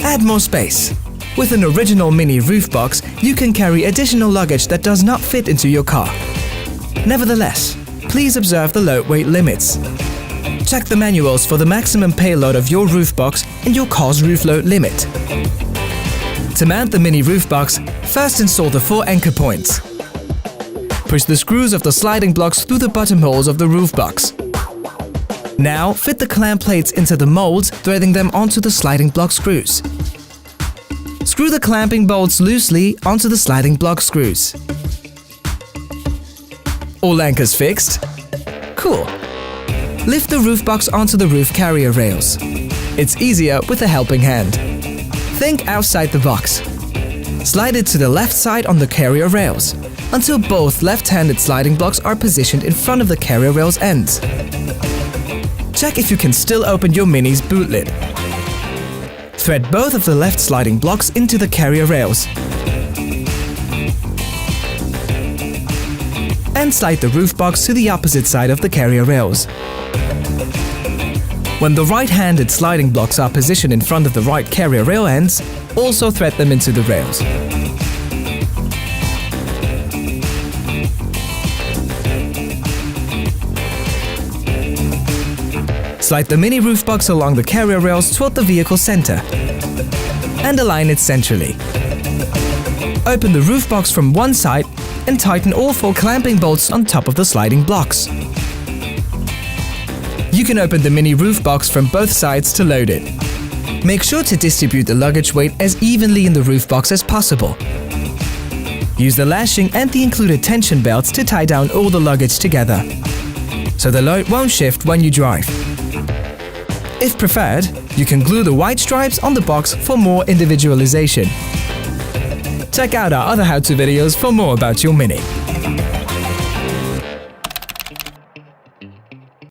Add more space. With an original mini roof box, you can carry additional luggage that does not fit into your car. Nevertheless, please observe the load weight limits. Check the manuals for the maximum payload of your roof box and your car's roof load limit. To mount the mini roof box, first install the 4 anchor points. Push the screws of the sliding blocks through the bottom holes of the roof box. Now, fit the clamp plates into the molds, threading them onto the sliding block screws. Screw the clamping bolts loosely onto the sliding block screws. All anchors fixed? Cool. Lift the roof box onto the roof carrier rails. It's easier with a helping hand. Think outside the box. Slide it to the left side on the carrier rails, until both left-handed sliding blocks are positioned in front of the carrier rails ends. Check if you can still open your Mini's boot lid. Thread both of the left sliding blocks into the carrier rails. And slide the roof box to the opposite side of the carrier rails. When the right-handed sliding blocks are positioned in front of the right carrier rail ends, also thread them into the rails. Slide the mini roof box along the carrier rails toward the vehicle center and align it centrally. Open the roof box from one side and tighten all 4 clamping bolts on top of the sliding blocks. You can open the mini roof box from both sides to load it. Make sure to distribute the luggage weight as evenly in the roof box as possible. Use the lashing and the included tension belts to tie down all the luggage together, so the load won't shift when you drive. If preferred, you can glue the white stripes on the box for more individualization. Check out our other how-to videos for more about your Mini.